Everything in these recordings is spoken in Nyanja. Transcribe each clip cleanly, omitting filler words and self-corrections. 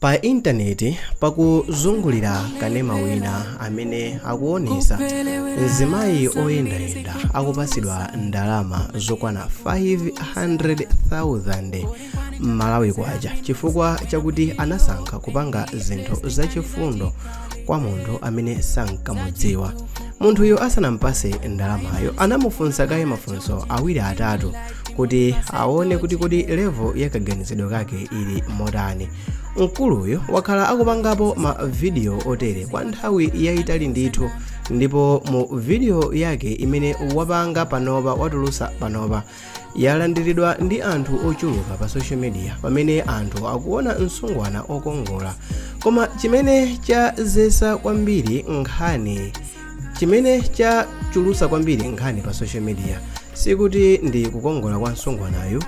Pa intaneti pakuzungulira kanema wina amene akuonesa mzimayi oyendayenda akupasidwa ndalama zokwana 500,000 Malawi kwacha chifukwa chakuti anasankha kupanga zinthu zachifundo kwa munthu amene sankamudziwa. Munthuyo asanampase ndalamayo anamufunsa kaye mafunso awiri atatu kuti aone kuti level yakaganizidwe kake ili motani. Mkuluyo wakhala akupangapo ma video otere kwa nthawi yayitali ndithu, ndipo mu video yake imene wapanga panopa watulusa panopa yalandiridwa ndi anthu ochuluka pa social media pamene anthu akuona msungwana okongola. Koma chimene chazesa kwambiri nkhani, chimene chachulusa kwambiri nkhani pa social media sikuti ndi kukongola kwa msungwanayo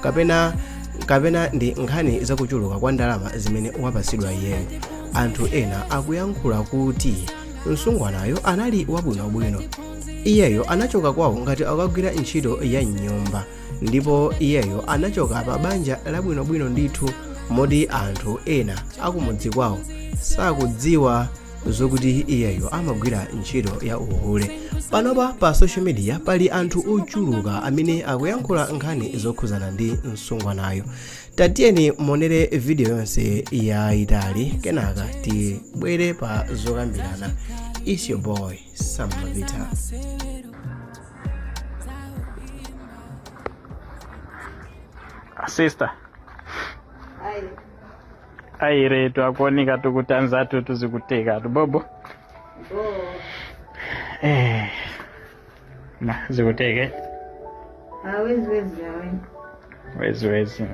kapena ndi nkhani zakuchuluka kwa ndalama zimene wapasidwa iyeyo. Anthu ena akuyankhula kuti msungwanayo anali wabwinobwino. Iyeyo anachoka kwawo ngati akagwira ntchito ya nyumba, ndipo iyeyo anachoka pa banja labwinobwino ndithu moti anthu ena akumudzi kwawo sakudziwa zokuti iyeyo amagwira ntchito ya uhule. Panopa pa social media pali anthu ochuluka amene akuyankhula nkhani zokhuzana ndi msungwanayo. Tatiyeni monere video yonse yayitali kenaka tibwere pa zokambirana. It's your boy Sam Mavita. Sister. Aire twakuoneka tukutanza tuzikuteka bobo. Na zikuteke. Wezi.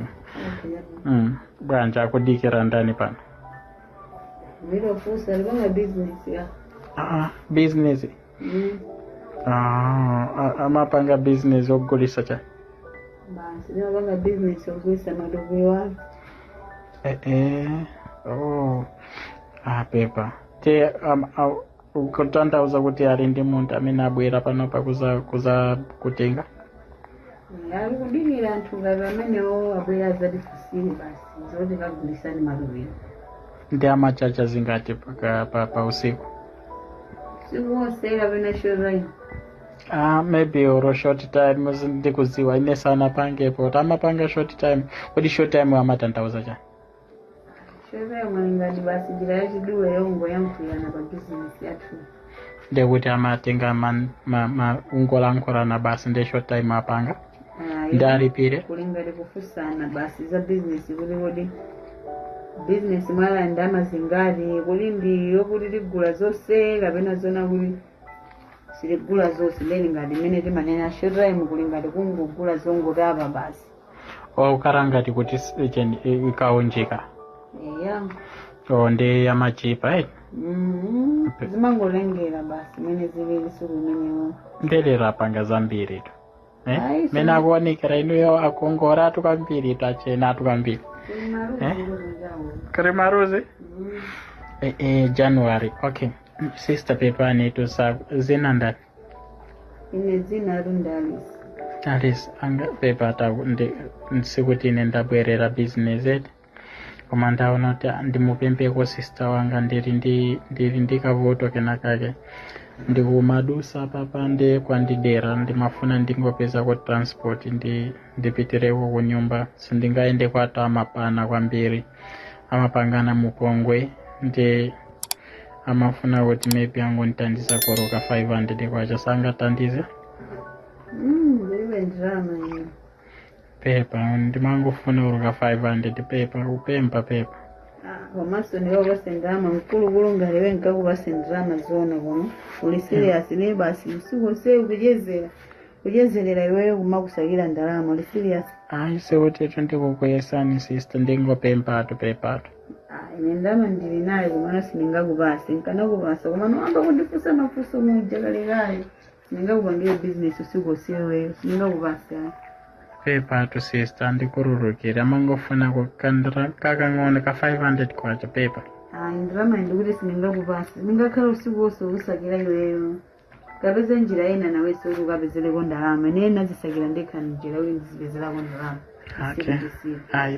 Bwanja kudikira ndani pana. Miro fusa libanga business ya. Business. Amapanga business ogulisa cha. Basi libanga business ogulisa madogo wao. Pepa. Te ukutandauza kuti ali ndi munthu amene abwera panopa kuza kutenga. Ali kudikira anthu ngati amenewo abwera zadifusiri basi zoti kagulisani madogo. Ndi amachacha zingati pa usiku? Sikuwosera pena shorai. Maybe or short time ndikuziwa ine sana pangepo tamapanga short time. Kodi short time amatandauza cha? Shorai mwangati basi jira yachiduwe yongo yankhulana pa business yathu. Ndekuti amatenga ungolankhula na basi ndi short time apanga. Ndalipire kulingati kufusana basi za business kuli business mwala ndama zingati kuli ndi yokuti tigula zonse kapena zona kuli siligula zonse leni ngati mene timanena shorai kulingati kungogula zongotapa basi. Ukarangati kuti ikaonjeka. Ndi yamachipa zimangolengera basi mene zilili siku imenewo. Ndelera panga zambiri tu. Mena akuonekera inuyo akongora tukambiri tachena tukambiri. Krimaruzi? January. Okay. Sister Pepa netu zina ndani? Ine zina rundalis. Alis anga Pepa nsikuti ndabwerera business eti. Koma ndaona kuti ndimupempeko sister wanga ndiri ndikavoto kenakake. Ndikumadusa papande kwandidera ndimafuna ndingopeza kwa transport ndipitireko kunyumba sindingaende kwata amapana kwambiri amapangana mupongwe ndi amafuna kuti maybe angonitandisa koroka 500 kwacha sangatandize. Ndiwe drama hiyo. Pepa ndimangofuna koroka 500 Pepa upempa Pepa. Komaso niwo basendama mkulu ngalewe nkaku basendama zona kono uli serious ne basi usiku se kujezerera iwewe kumakusagira ndalama uli serious. Se wote ndikukwesani sister ndingopempa Pepa. Ine ndama ndili naye kumana siningakubasa nkanakubasa komano amba kundifusa mafuso mujagalekale siningakubangire business usiku sewe siningakubasa. Pepa to sister ndikururukira mangofuna kukandira kakang'ono ka 500 kwacha Pepa. Ndrama ndikuti siningakubasa ningakhala usiku wose usakira iweyo kapeza njira ena nawe sori ukapezereko ndalama nena zisakira ndekha njira uyi ndizipezerako ndalama. Okay. Ai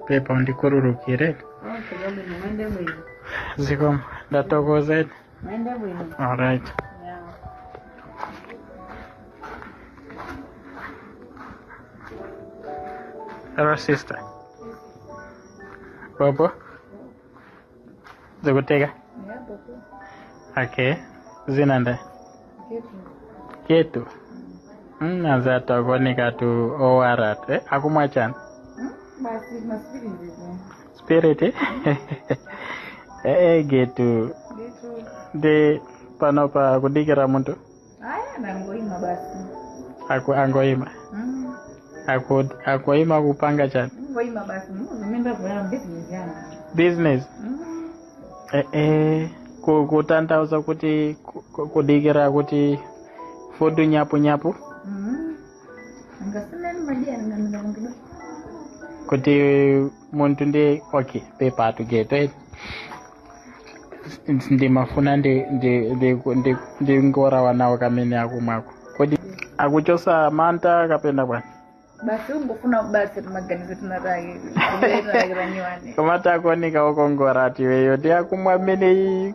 pepa ndikururukire. Okay, bwana mwende bwino. Zikomo ndatokoza. Mwende bwino. All right. Yeah. Hello sister. Bobo. Zikuteka? Yeah, bobo. Okay. Zinanda. Ketu. Ketu. Nazata kuoneka tu owarat. Akumwachana. Basi maspiriti. Spirit. Getu. Ketu. De panopa kudikira muntu. Aya nangoima basi. Angoima. Akoima kupanga chani. Ngoima basi. Mimi kwa business yangu. Business. Kutantauza kuti kudikira kuti fodu nyapu. Ngasema madia ngambira. Kuti muntu ndi okay pepa atugeto ndimafuna ndi ngora wanawo kamene akumwako kodi akuchosa manta kapenda bwana Basi ungofuna basi tumaganize tunataka kuleranyiwane. kamata akuoneka ukongora ati weyo ndi akumwa mene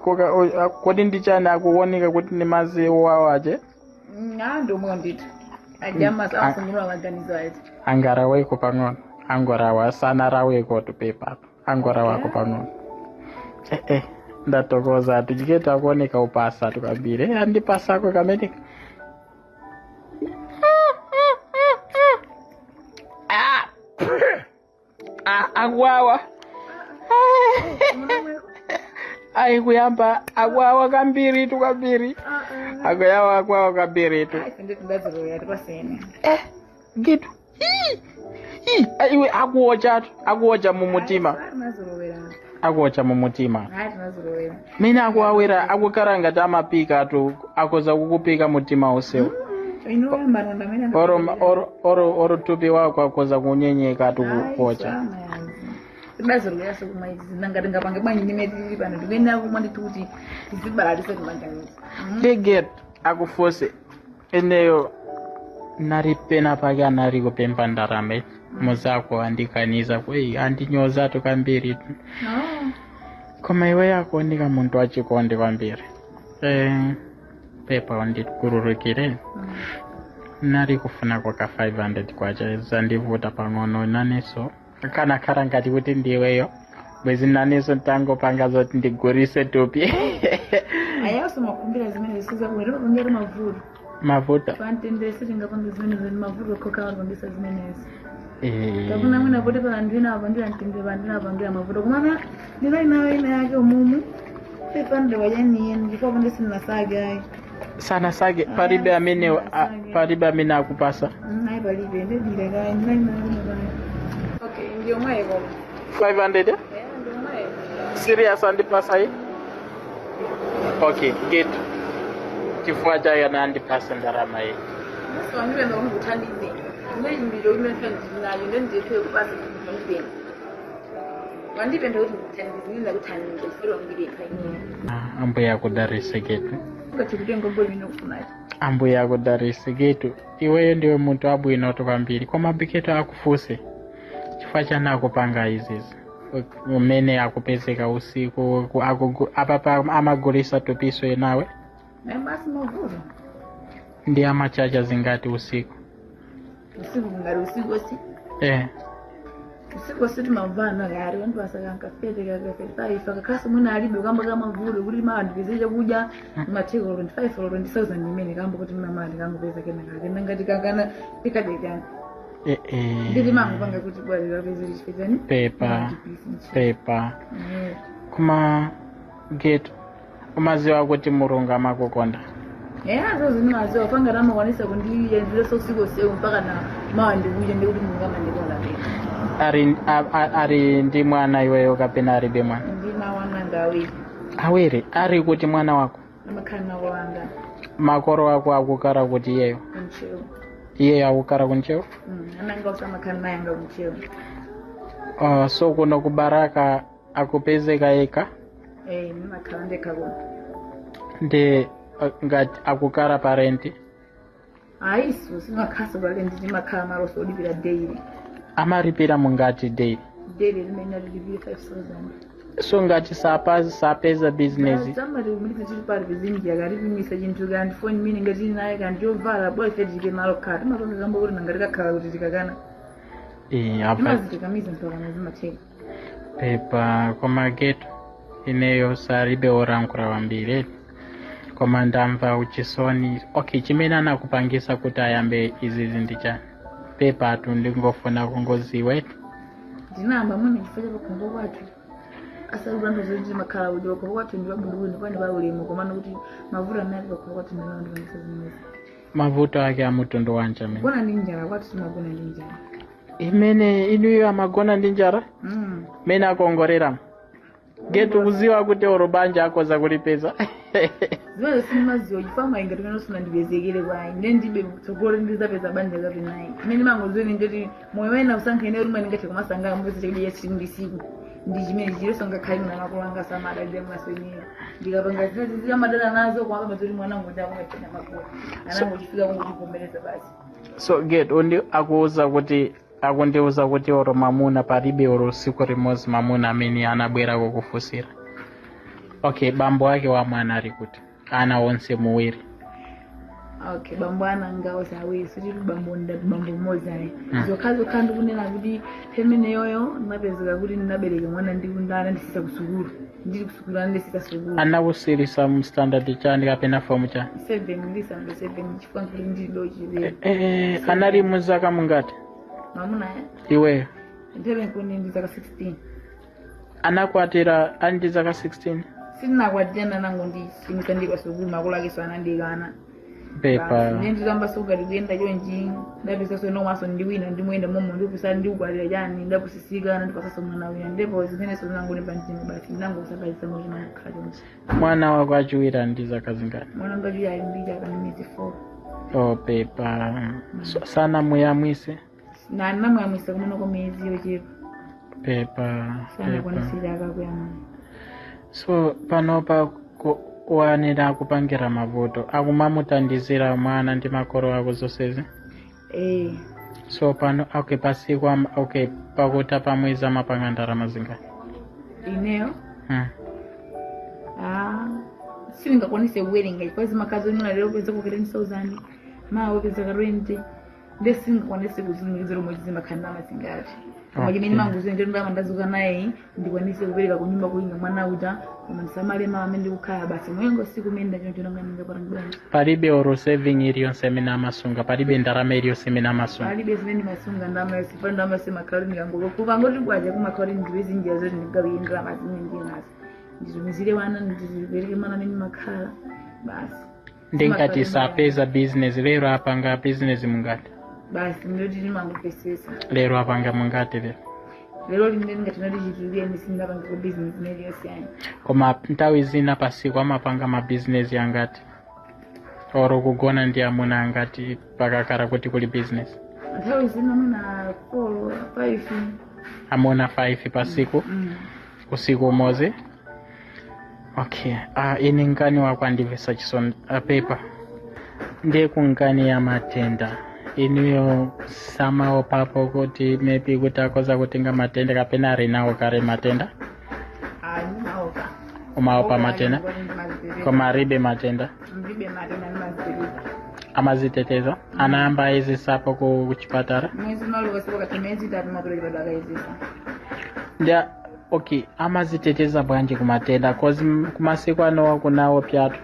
kodi ndichani akuoneka kuti ni mazi wawaje Ndo mondito. Ajama safunura waganize wazi. angara weko pang'ono angora wasana raweko to pepa angora wako pang'ono ndatokoza tujiketa kuoneka upasa tukabire andipasa kwa kamene agwawa ai kuyamba agwawa kambiri tukabiri agoyawa agwawa kabiri tu Sinde tudazo ya twasene. gitu iwe akuocha mumutima Tunazorowera. akuocha mumutima Tunazorowera. mina akuawira akukaranga tamapika tu akoza kukupika mutima usewu Inoyamba ndamene oro tupi wako akoza kunyenyeka tu kuocha Tunazorowera so kumaizi nangati ngapange bwanyi nimeti pano ndikena kumwa ndituti tizibalalise kumanganiza. Deget akufose eneyo naripena pake anari kupemba ndarame muzako andikaniza kwei andinyoza tukambiri tu koma iwe yako ndika muntu achikonde kwambiri pepa ndikururukire nari kufuna kwa 500 kwacha zandivuta pang'ono naneso kana karangati kuti ndiweyo bwezi naneso tango panga zoti ndigurise tupi Ayaso makumbira zimene zisiza kuwera kungera mavuto. mavuta Pantendese tingapanga zimene mavuto koka wangisa zimenezi. Kapuna mwina kuti pa ndina abandira ntinde bandira abandira mavuto kumana ndina ina yake umumu. Pepande wajani yeni ndipo pandese na saga. sana sage paribe amene akupasa Hai palibe ndire ga ndina Okay, ndio mwaego. 500 Ndio mwaego. serious andipasa hii okay get chifua cha andipasa ndarama hii Sasa ndio ndo nguthandize. Ndiro imefanzinayo ndendiphe kubasa ndiphe. Wandipenda kuti ndithandize kuthandiza kufero ngireka ine. ambo yakudarise getu Ngati kutengo mboli ndinokufunayo. ambo yakudarise getu iweyo ndiwe muntu abwino tukambiri kwa mabiketo akufuse chifua chana akupanga izizi umene akupezeka usiku apapa amagulisa tupiso enawe Basi mavuto. ndi amachacha zingati usiku Usiku ngari usiku osi. Usiku osi tumavana gari wantu basaka fete kaka ifa kakasi mwina alibe kamba kama vuto kuti mandipezeke kuja mateko 25 or 20000 imene kamba kuti mama ndikangopeza kenaka ngati kakana tikadekana. Ndiri mangu panga kuti bwali lapezeri chipetani. Pepa. Kuma get umaziwa kuti murunga makukonda. Zozi nimaziwa panga ramakwanisa kundiye ndire sosiku seu mpaka na mawandi kuja ndikuti mungama ndikola. Ari ndi mwana iweyo kapena ari be mwana? Ndina wana ngawi. Awere ari kuti mwana wako? Amakana wanga. Makoro wako akukara kuti yeyo? Kuncheo. Iye akukara kuncheo? Ananga usamakana yanga kuncheo. So kuno kubaraka akupezeka eka? Nimakande kabona. Ndi ngati akukara parenti? Aisu simakasa balenti ndimakama roso odibira daily. amaripira mungati daily daily limene alilipire 5,000 so ngati sapeza business zamati kumulika chili pali vizinji akatipimisa chinthu kandi foni mine ngati naye kandi yovala bwa ife tike nalo khala timapanga kamba kuti nangati kakhala kuti tikakana timazitikamiza mpakana zimatheka pepa koma geto ineyo salibe orankura wambiri koma ndamva uchisoni okay chimene anakupangisa kuti ayambe izizi ndichani pepa atu ndingofuna kungoziwe ndinamba mwene chifukwa pakhombo kwathu asalubando zoti makhala udiwa khombo kwathu ndi wabuluwini kwani baulemu komano kuti mavuto anali pakhombo kwathu ndinandipangisa zimezi mavuto ake amutundu wanje amene gona ndi njala kwathu timagona ndi njala imene inuyo amagona ndi njala mene akongorera getu kuziwa kuti orobanja akoza kulipeza zimene simaziwa chifama ingati kanosuna ndipezekere kwayi ine ndibe tsogolo ndizapeza banja kapenayi imene mangozweni ndoti moyo wena usankha ine rumwe ndingathe kumasanga mbuzi chakudya siku ndi siku ndi chimene chiliso ngakhale mna makolo anga samadalira mwasenera ndikapanga zimene ziyamadala nazo kwamba mazoti mwanangu ndi akumapenda makolo anango chifika kungotivomereza basi so getu ndi akuuza kuti akundiuza kuti oro mamuna palibe oro siku rimodzi mamuna amene anabwera kukufusira okay bambo ake wa mwana ali kuti ana onse muwiri okay bambo ananga onse awiri soti bambo mmodzi ayi zokha ndikunena kuti pemene yoyo ndinapezeka kuti ndinabereka mwana ndikundana ndisisa kusukulu ndili kusukulu ndisisa sukulu anakusirisa mu standard chani kapena form chani 7 ndisamba 7 chifukwa kuti ndili dochi anali muzaka mungati mamuna iweyo ndebe nkuni ndizaka 16 anakwatira ali zaka 16 sinakwatira nango ndisimisa ndi kwasukulu makolo ake so anandikana pepa ndizamba sokati kuyenda chonji ndapeza so nomaso ndiwina ndimuyenda momo ndikupisa ndikukwatira chani ndapusisika ndipasasa mwana wina ndipo zimene so nangone pantima basi nango kusapaiza mochina kukhala chonji mwana wako achiwira ndi zaka zingati mwana ngachiwira ali ndi chaka ndi miyezi 4 oh pepa sana muyamwise namuyamwisa kumeneko miyezi yochepa pepa sanakwanisira akakuyamwa so panopa wanira kupangira mavuto akumamutandizira mwana ndi makolo ako zonsezi so pano okay pasiku okay pakuta pamwezi amapanga ndalama zingati ineyo sindingakwanise kuwerenga chifukwa makazi onena lero peza ku 10,000 mawa peza ka 20 ndesingakwanise kuzimikizira umwe zimakhala mazingati koma chimene manguzo ndiro ndama ndazuka naye ndikwanise kupereka kunyumba kuinga mwana uja koma ndisamale mama amene ndikukhala basi mwengo siku menda choncho nanga parangibanja palibe oro saving iliyonse imene amasunga palibe ndalama iliyonse imene amasunga palibe zimene masunga ndama yonse pa ndama semakhala ndikangolo kuva ngoti kwaja kumakhala ndiwezi njira zoti ndingabiyindira mazimene ndinazo ndizumizire wana ndizipereke mana amene makhala basi ndingati sapeza business lero apanga business mungati basi ndoti ndimangopesesa lero apanga mungati lero limene ngatinati chitulia ndisindapanga ku business neliyosiyani koma nthawi zina pasiku amapanga ma business yangati oro kugona ndi amuna angati pakakhala kuti kuli business nthawi zina amuna 4 5 amuna 5 pasiku usiku umodzi okay ini nkani wakwandivesa chisoni pepa ndiye kunkani ya matenda inuyo samao papo kuti maybe kuti akoza kutenga matenda kapena arinawo kare matenda umaopa matenda koma aribe matenda amaziteteza anayamba izi sapo kuchipatara ndia okay amaziteteza bwanji kumatenda cause kumasiku ano kunawo pyatu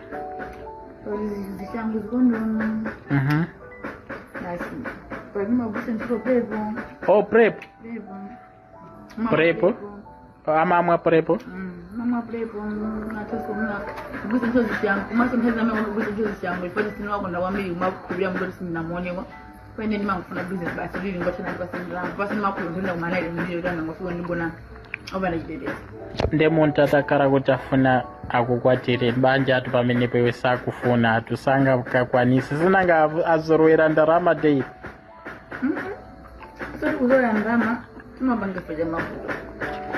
oh prep amamwa prepo mama prepo natasomna kugusa ntozi yangu kumasa mtazi na mimi kugusa ntozi yangu ifanye sinu wako na wamili umakubia mdoto sina muonewa kwende ni mangufuna business basi lili ngoto na basi ndrangu basi makubunda umana ile ndio kana ngofu ndibona obana jidede nde muntu atakara kuti afuna akukwatire banja atu pamene pewe sakufuna atusanga kakwanisi sinanga azorwera ndarama dei so kuzora ndama tunabanga paja mafuta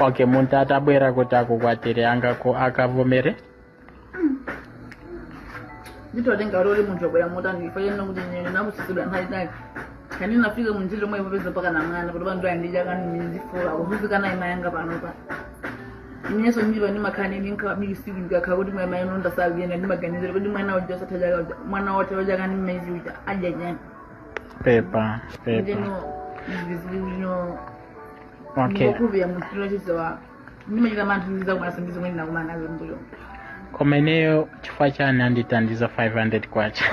okay muntu atabwera kuti akukwatire angako akavomere nditotenga role muntu obwera mota ndifanye nokuti nyene nakusisibwa nthawi kani nafika munjilo mwe popeza paka na mwana kuti bantu andija kani mizifula kufika na imayanga panopa inyeso njilo ni makani ninka bisi ngaka kuti mwe mayo nonda sabiena ni maganizero kuti mwana ojo sataja mwana wote oja kani mezi uja ajaje pepa no okay ngokuvya mutilo chizowa nimachita manthu ndiza kumasandizo mwini na kumana zombuyo komeneyo chifukwa chani anditandiza 500 kwacha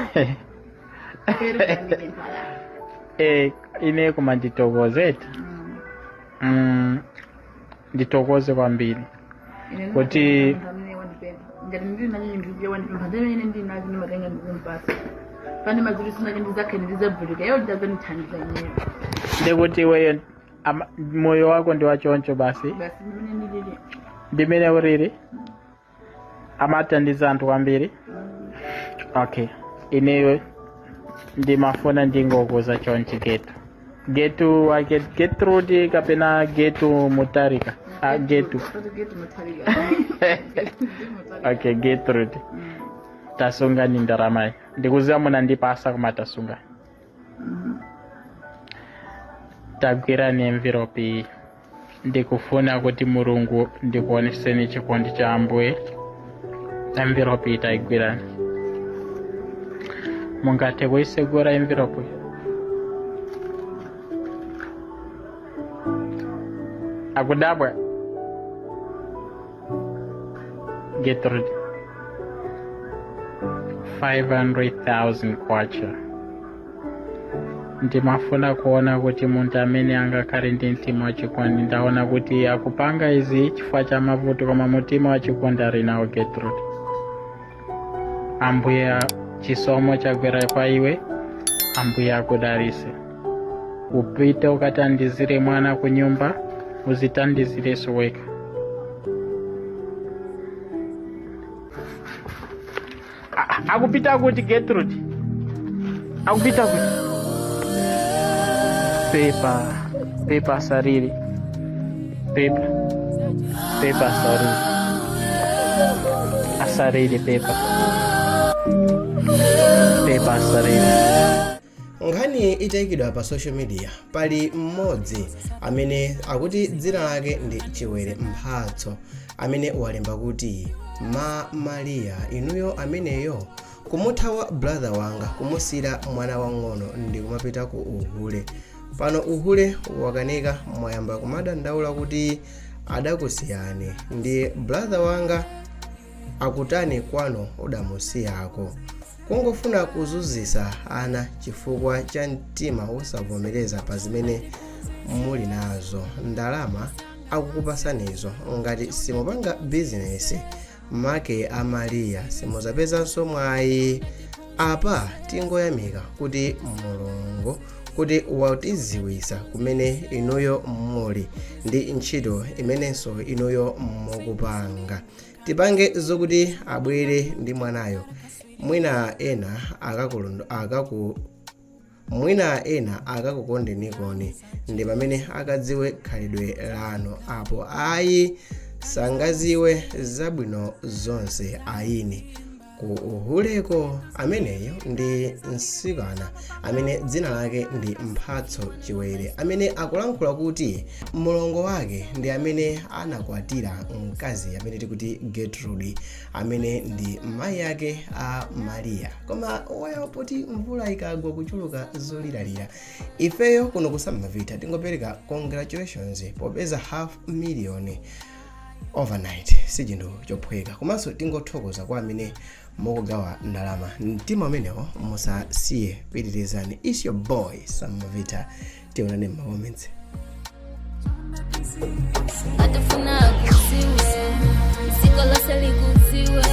ine kuma nditokozeta nditokoze kwambiri kuti ngati ndiri nanyi ndije wandipempha ndemene ndinazi ndimatenga ndizimpasa pane mazuri sina ndizake ndizabhuluka yeo ndazonithandiza nyewe ndekuti iweyo moyo wako ndi wachoncho basi ndimene uriri amatandiza anthu kwambiri okay ineyo ndimafuna ndingokuza chonchi getu Gertrude kapena getu Mutarika getu okay Gertrude tasunga ni ndaramai ndikuziwa munandipasa kumatasunga tagwira ni envelope ndikufuna kuti Mulungu ndikuoneseni chikondi cha Ambuye envelope itaigwirani mungathe kuisegura envelope akudabwa Gertrude 500,000 kwacha ndimafuna kuona kuti munthu amene angakhale ndi mtima wachikondi ndaona kuti akupanga izi chifukwa cha mavuto koma mutima wachikondi ali nawo Gertrude Ambuye chisomo chagwera pa iwe Ambuye akudalitse upite ukatandizire mwana ku nyumba uzitandizireso weka akupita kuti Gertrude akupita kuti pepa sariri pepa sariri asariri pepa sariri. Nkhani itayikidwa pa social media pali mmodzi amene akuti dzina lake ndi Chiwere Mphatso amene walemba kuti Maria inuyo ameneyo kumuthawa brother wanga kumusira mwana wang'ono ndi kumapita ku uhule pano uhule wakanika mwayamba kumadandaula kuti adakusiyani ndi brother wanga akutani kwano udamusiyako kungofuna kuzuzisa ana chifukwa cha mtima usavomereza pa zimene muli nazo ndalama akukupasanizo ngati simupanga business make Maria simuzapezanso mwayi apa tingoyamika kuti Mulungu kuti watiziwisa kumene inuyo muli ndi ntchito imenenso inuyo mukupanga tipange zokuti abwere ndi mwanayo mwina ena akakukondenikoni ndi pamene akadziwe khalidwe lanu apo ayi sangaziwe zabwino zonse ayini ku uhuleko ameneyo ndi msikana amene dzina lake ndi Mphatso Chiwere amene akulankhula kuti mlongo wake ndi amene anakwatira mkazi amene tikuti Gertrude amene ndi mayi yake a Maria koma wayapoti mvula ikagwa kuchuluka zoliralira ifeyo kuno kusamavita tingopereka congratulations popeza 500,000 overnight si chinthu chophweka komanso tingothokoza kwa amene mukugawa ndalama mtima umenewo musasiye pitirizani. It's your boy Samavita tionane m'mamoments atafuna kusiwe sikola seli kusiwe